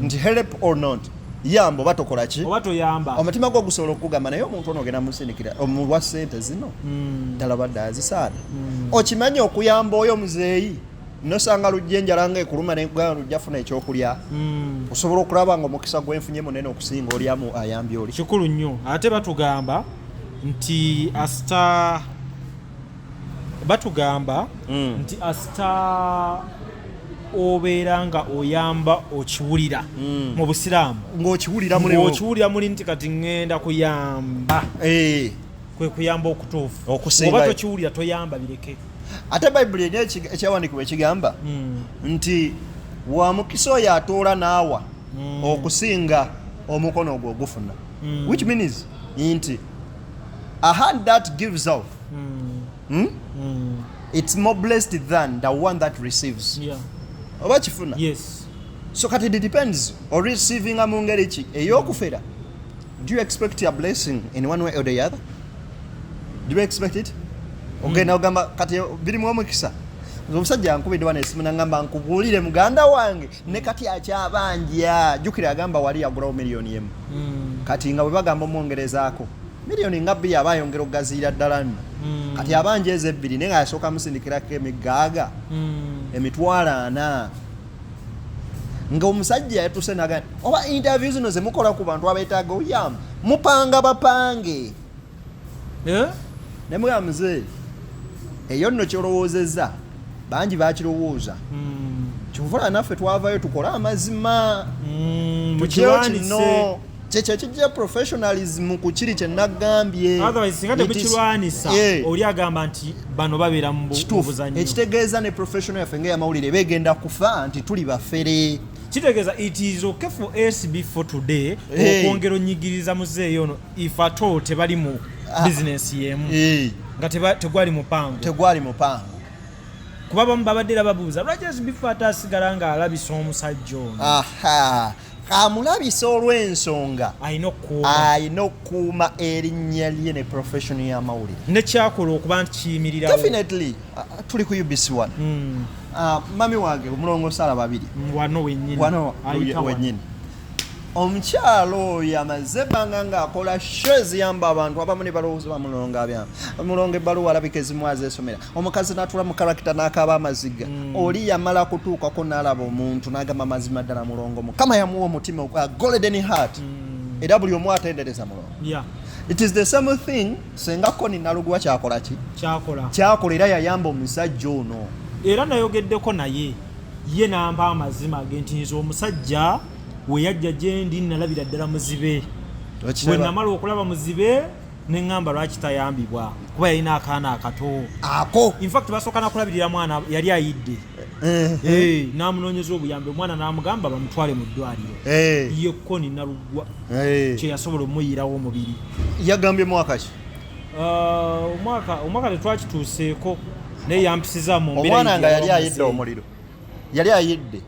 nti help or not yamba oba tokola ki oba toyamba omutima gwo gusobola okugamba naye omuntu ono ogenda musindikira omulwa ssente zino ddala badde azisaana okimanyi okuyamba oyo muzeeyi nosanga lujja enjala nga ekuluma negana lujja funa ekyokulya osobola okulaba nga omukisa gwenfunye munene okusinga olyamu ayambye oli kikulu nnyo ate batugamba nti asita obeera nga oyamba okiwulira mu busiraamu ng'okiwulira muli nti kati ŋŋenda kuyamba kwe kuyamba okutuufu oba tokiwulira toyamba bireke ate bayibuli erina ekyawandiikibwa ekigamba nti wa mukisa oyo atoola n'awa okusinga omukono ogwo ogufuna which means nti a hand that gives off it's more blessed than the one that receives oba kifuna so kati it depends on receiving mu ngeri ki ey'okufera do you expect a blessing in one way or the other do you expect it ogenda ogamba kati birimu omukisa omusajja ankubidde wano esimu nangamba nkubuulire muganda wange ne kati akyabanja jjukira agamba wali yagulawo miliyoni emu kati nga bwe bagamba omwongerezaako miliyoni nga bbiri aba ayongera okugaziira ddala nno kati abanja ezo ebbiri naye nga yasooka musindikirako emigaaga emitwalo 4 nga omusajja yatuse nagamba oba interview zino ze mukola ku bantu abeetaaga oyamba mupanga bapange ne mugamba Mzee eyo nno kyolowoozezza bangi bakirowooza kyovula naffe twavayo tukole amazima tukyeyo kino kyekyo kijja professionalism ku kiri kye nagambye singa temukirwanisa oli agamba nti bano babeera mu buzannyo ekitegeeza ne professional yaffe ng'eyamawulire begenda kufa nti tuli bafere kitegeeza it is okay for SB for today okwongera onyigiriza Mzee ono if at all tebali mu business yemu nga tegwali mupango kuba bamu babaddera babuuza lwaki SB ate asigala nga alabisa omusajja ono kamulabisa olw'ensonga ayina okukuuma erinnya lye ne profession y'amawulire nekyakola okuba nti kiyimirirawo definitely tuli ku UBC 1 mami wange omulongo sala babiri wano wennyini omukyalo oyo amaze ebbanga ng'akola show ziyamba abantu abamu ne balowooza bamulongo abyama omulongo ebbaluwa alabika ezimu azeesomera omukazi n'atula mu karakita n'akaaba amaziga oli yamala kutuukako n'alaba omuntu n'agamba mazima ddala mulongo mukama yamuwa omutima golden heart era buli omu atendereza mulongo it is the same thing senga Koni Naluguwa kyakola ki kyakola era yayamba omusajja ono era nayogeddeko naye ye n'ampa amazima ge nti nze omusajja we yajja gye ndi nalabira ddala muzibe we namala okulaba muzibe ne ŋŋamba lwaki tayambibwa kuba yalina akaana akato ako in fact basooka nakulabirira mwana yali ayidde n'amunoonyeza obuyambi omwana n'amugamba bamutwale mu ddwaliro ye Koni Nalugwa kye yasobola omuyirawo omubiri. Yagambye mwaka ki? Omwaka tetwakituuseeko naye yampisiza mu mbeera. Omwana nga yali ayidde omuliro. Yali ayidde.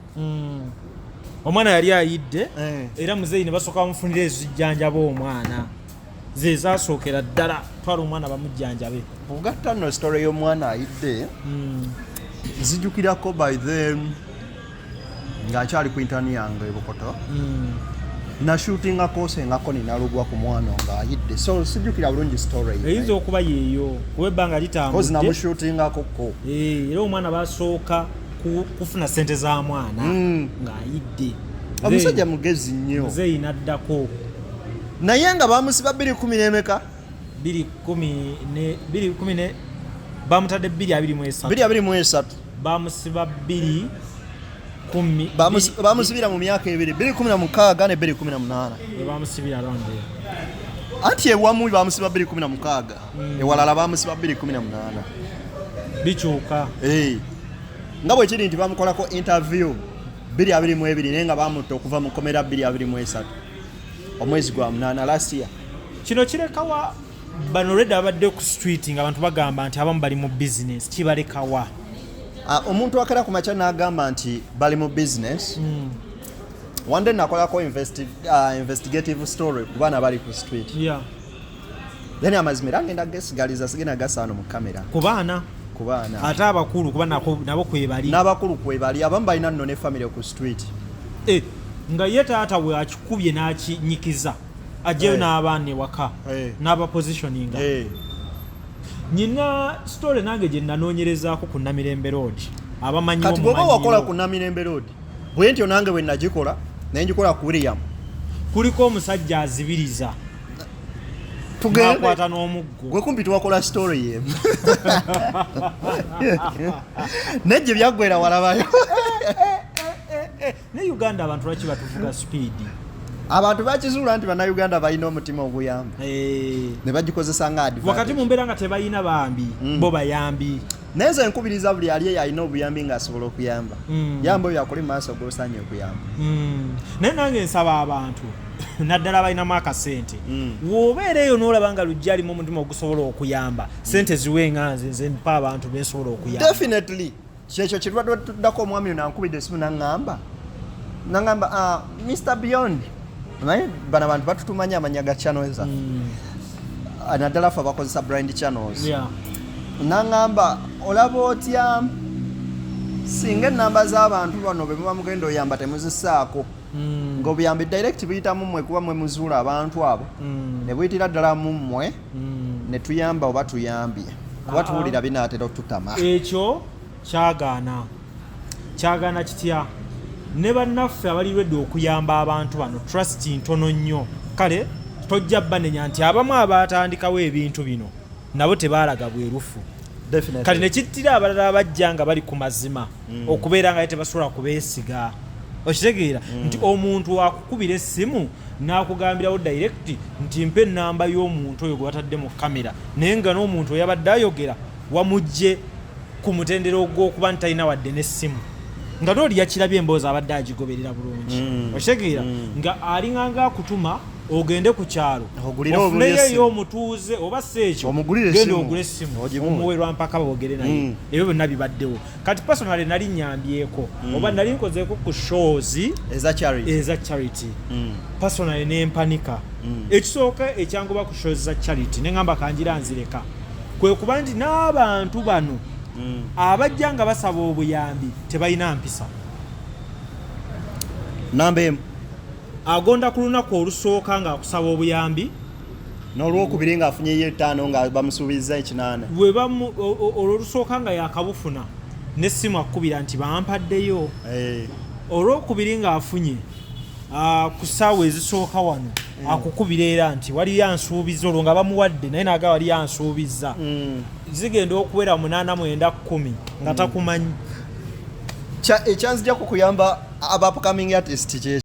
Omwana yali ayidde era Mzee ne basooka bamufunira ezijjanjaba omwana. Ze zasookera ddala twala omwana bamujjanjabe. Ogatta nno story y'omwana ayidde. Zijjukirako by then ng'akyali ku intani yange Bukoto. Nashootingako sengako ninalugwa ku mwana ng'ayidde. So sijjukira bulungi story. Eyinza okuba yeeyo kuba ebbanga litambudde. Kozi namushootingako ko. Era omwana basooka kufuna ssente za mwana ng'ayidde. Omusajja mugezi nnyo. Mzee naddako. Naye nga bamusiba 2010 n'emeka? 2010 bamutadde 2023. 2023. Bamusiba 2010. Bamusibira mu myaka ebiri 2016 ne 2018. Bamusibira ronde. Anti ewamu bamusiba 2016. Ewalala bamusiba 2018. Bikyuka. Nga bwe kiri nti bamukolako interview 2022 naye nga bamutta okuva mu komera 2023 omwezi gwa 8 last year. Kino kirekawa bano redda abadde ku street nga abantu bagamba nti abamu bali mu business kibalekawa. Omuntu akera ku macha n'agamba nti bali mu business. One day nakolako investigative story ku bana bali ku street. Then amazimira ngenda gesigaliza sigena gasano mu kamera. Ku baana ate abakulu kuba nabo kwebali. N'abakulu kwebali abamu balina nno ne family ku street. Nga ye taata we akikubye n'akinyikiza ajjeyo n'abaana ewaka n'aba positioninga. Nyina story nange gye nanoonyerezaako ku Namirembe Road abamanyi kati bw'oba wakola ku Namirembe Road bwe ntyo nange bwe nagikola naye ngikola ku William kuliko omusajja azibiriza tukwata n'omuggo gwe kumpi tuwakola story ye nejje byaggwera walabayo ne Uganda abantu lwaki batuvuga speed. Abantu bakizuula nti bannayuganda balina omutima oguyamba ne bagikozesa nga advantage wakati mu mbeera nga tebalina bambi bo bayambi. Neze nkubiriza buli ali yalina obuyambi ng'asobola okuyamba yamba oyo akuli maaso g'osaanye okuyamba. Naye nange nsaba abantu naddala balinamu akasente w'obeereeyo n'olaba nga lujja alimu omutima ogusobola okuyamba sente ziwe nga nze mpa abantu bensobola okuyamba. Definitely kyekyo kirwadde tuddako omwami ono ankubidde esimu n'aŋŋamba Mr. Beyond naye bano abantu batutumanya amanya ga channels naddala ffe abakozesa blind channels. N'aŋŋamba olaba otya singa ennamba z'abantu bano be muba mugenda oyamba temuzisaako ng'obuyambi direct buyitamu mmwe kuba mmwe muzuula abantu abo ne buyitira ddala mu mmwe ne tuyamba oba tuyambye kuba tuwulira binaatera otutama. Ekyo kyagaana kitya ne bannaffe abalirwedde okuyamba abantu bano trust ntono nnyo. Kale tojja banenya nti abamu abatandikawo ebintu bino nabo tebaalaga bwerufu. Kale ne kittira abalala abajja nga bali ku mazima okubeera nga tebasobola kubeesiga. Okitegeera nti omuntu akukubira essimu n'akugambirawo direct nti mpe ennamba y'omuntu oyo gwe batadde mu kamera naye nga n'omuntu oyabadde ayogera wamugje ku mutendero gw'okuba nti talina wadde n'essimu nga n'oli yakirabye emboozi abadde agigoberera bulungi. Okitegeera nga alinganga akutuma ogende ku kyalo ofuneyo omutuuze oba seekyo genda ogule essimu omuwerwa mpaka boogere naye ebyo byonna bibaddewo. Kati personally nali nyambyeko oba nali nkozeeko ku shows eza charity personally nempanika. Ekisooka ekyangoba ku shows za charity neŋŋamba kanjira nzireka kwe kuba nti n'abantu bano abajja nga basaba obuyambi tebalina mpisa. Namba emu agonda ku lunaku olusooka nga akusaba obuyambi n'olwokubiri ng'afunyeyo 5 nga bamusuubiza 8 olwolusooka nga yakabufuna n'essimu akubira nti bampaddeyo. Olwokubiri ng'afunye ku ssaawa ezisooka wano akukubira era nti wali yansuubiza olwo nga bamuwadde naye naga wali yansuubiza zigenda okuwera 8 9 10 nga takumanyi. Ekyanzija kukuyamba aba upcoming artist kyekyo